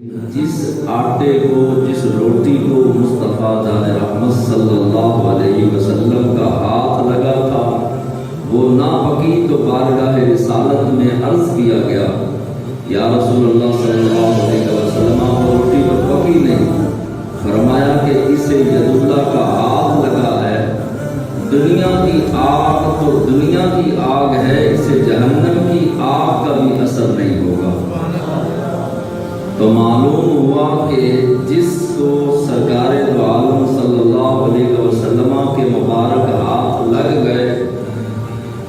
جس آٹے کو، جس روٹی کو مصطفیٰ جان رحمت صلی اللہ علیہ وسلم کا ہاتھ لگا تھا وہ نہ پکی تو بارگاہ رسالت میں عرض کیا گیا یا رسول اللہ صلی اللہ علیہ وسلم وہ روٹی تو پکی نہیں. فرمایا کہ اسے ید اللہ کا ہاتھ لگا ہے. دنیا کی آگ تو دنیا کی آگ ہے، اسے جہنم کی آگ کا بھی اثر نہیں ہوگا. تو معلوم ہوا کہ جس کو سرکار دو عالم صلی اللہ علیہ وسلم کے مبارک ہاتھ لگ گئے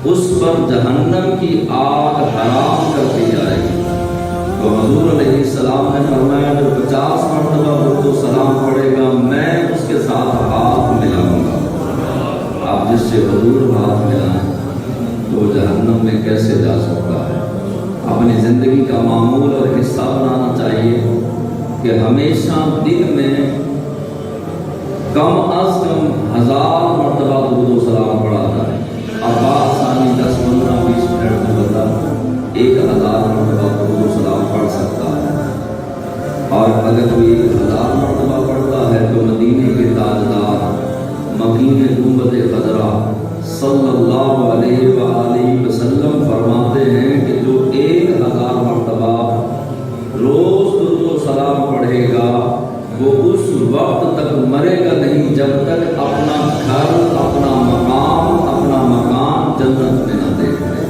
اس پر جہنم کی آگ حرام کر دی جائے گی. تو حضور علیہ السلام نے فرمایا جو 50 مرتبہ درود و سلام پڑھے گا میں اس کے ساتھ ہاتھ ملاؤں گا. آپ جس سے حضور ہاتھ ملائیں تو وہ جہنم میں کیسے جا سکتا ہے؟ اپنی زندگی کا معمول اور حصہ بنانا چاہیے کہ ہمیشہ دن میں کم از کم 1000 مرتبہ درود و سلام پڑھا جائے. اب بات ثانی 10 15 20 منٹ میں بندہ 1000 مرتبہ درود و سلام پڑھ سکتا ہے. اور اگر کوئی 1000 مرتبہ پڑھتا ہے تو مدینے کے تاجدار مکین گنبد خضرا صلی اللہ علیہ وآلہ وسلم فرماتے ہیں کہ جو 1000 مرتبہ روز درود و سلام پڑھے گا وہ اس وقت تک مرے گا نہیں جب تک اپنا گھر، اپنا مقام، اپنا مکان جنت میں نہ دیکھ لے.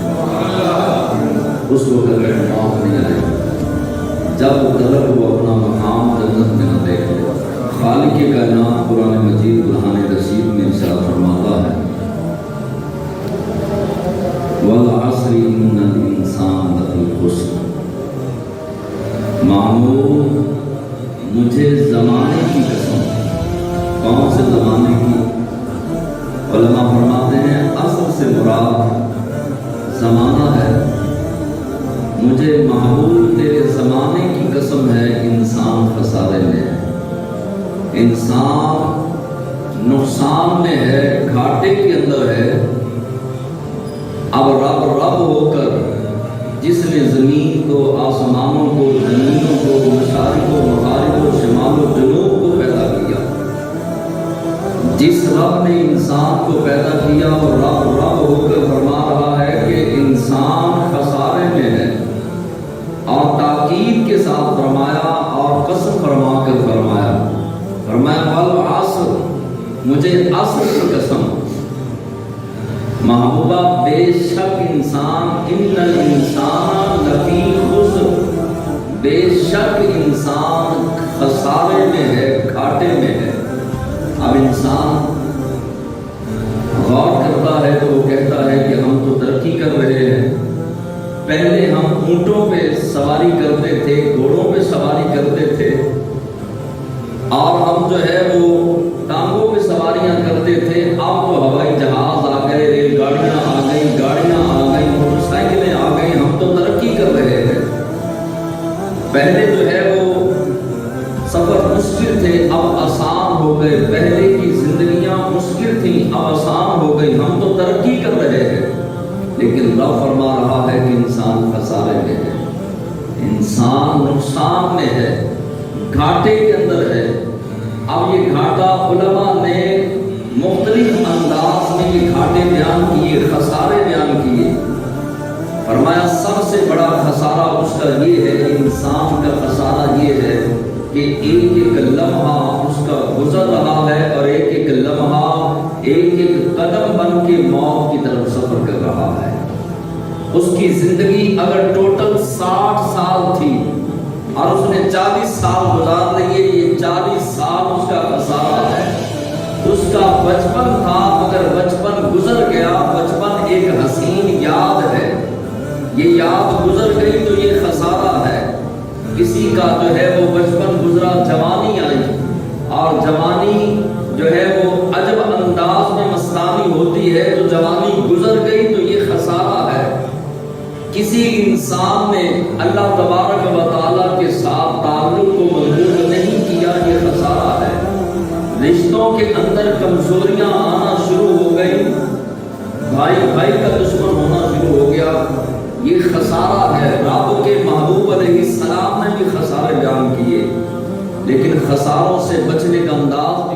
اس وقت موت نہیں آئے جب تک وہ اپنا مقام جنت میں نہ دیکھ لے. خالق کائنات قرآن مجید برہان رشید میں ارشاد فرماتا ہے وَالْعَصْرِ إِنَّ الْإِنسَانَ لَفِي خُسْرٍ. معمول مجھے زمانے کی قسم. کون سے زمانے کی؟ علماء فرماتے ہیں اصل سے مراد زمانہ ہے. مجھے معمول تیرے زمانے کی قسم ہے انسان خسارے میں ہے، انسان نقصان میں ہے، گھاٹے کے اندر ہے. اب رب ہو کر جس نے زمین کو، آسمانوں کو، زمینوں کو، مشارق و مغارب و شمال و جنوب کو پیدا کیا، جس رب نے انسان کو پیدا کیا اور رب ہو کر فرما رہا ہے کہ انسان خسارے میں ہے، اور تاکید کے ساتھ فرمایا اور قسم فرما کر فرمایا والعصر، مجھے عصر کی قسم. محبوبہ بے شک انسان، ان الانسان لفی خسر، بے شک انسان خسارے میں ہے، گھاٹے میں ہے. اب انسان غور کرتا ہے تو وہ کہتا ہے کہ ہم تو ترقی کر رہے ہیں. پہلے ہم اونٹوں پہ سواری کرتے تھے، گھوڑوں پہ سواری کرتے تھے، اور ہم جو ہے وہ ٹانگوں پہ سواریاں کرتے تھے. اب تو ہوائی جہاز آ گئے، ریل گاڑیاں آ گئیں، گاڑیاں آ گئیں، موٹر سائیکلیں آ گئیں. ہم تو ترقی کر رہے ہیں. پہلے جو ہے وہ سفر مشکل تھے، اب آسان ہو گئے. پہلے کی زندگیاں مشکل تھیں، اب آسان ہو گئی. ہم تو ترقی کر رہے ہیں. لیکن رب فرما رہا ہے کہ انسان خسارے میں ہے، انسان نقصان میں ہے، گھاٹے کے اندر ہے. اب یہ گھاٹا علماء نے مختلف انداز میں یہ گھاٹے بیان کیے، خسارے بیان کیے. فرمایا سب سے بڑا خسارہ اس کا یہ ہے، انسان کا خسارہ یہ ہے کہ ایک ایک لمحہ اس کا گزر رہا ہے، اور ایک ایک لمحہ ایک ایک قدم بن کے موت کی طرف سفر کر رہا ہے. اس کی زندگی اگر ٹوٹل 60 سال تھی اور اس نے 40 سال گزار لیے، یہ 40 سال اس کا خسارہ ہے. اس کا بچپن تھا، اگر بچپن گزر گیا، بچپن ایک حسین یاد ہے، یہ یاد گزر گئی تو یہ خسارہ ہے. کسی کا جو ہے وہ بچپن گزرا، جوانی آئی، اور جوانی جو ہے وہ عجب انداز میں مستانی ہوتی ہے. جو جوانی گزر گئی تو یہ خسارہ ہے. کسی انسان نے اللہ تبارک و تعالیٰ کے ساتھ تعلق کو مضبوط نہیں کیا، یہ خسارہ ہے. رشتوں کے اندر کمزوریاں آنا شروع ہو گئی، بھائی بھائی کا دشمن ہونا شروع ہو گیا، یہ خسارہ ہے. رب کے محبوب علیہ السلام نے بھی بھی خسارے بیان کیے، لیکن خساروں سے بچنے کا انداز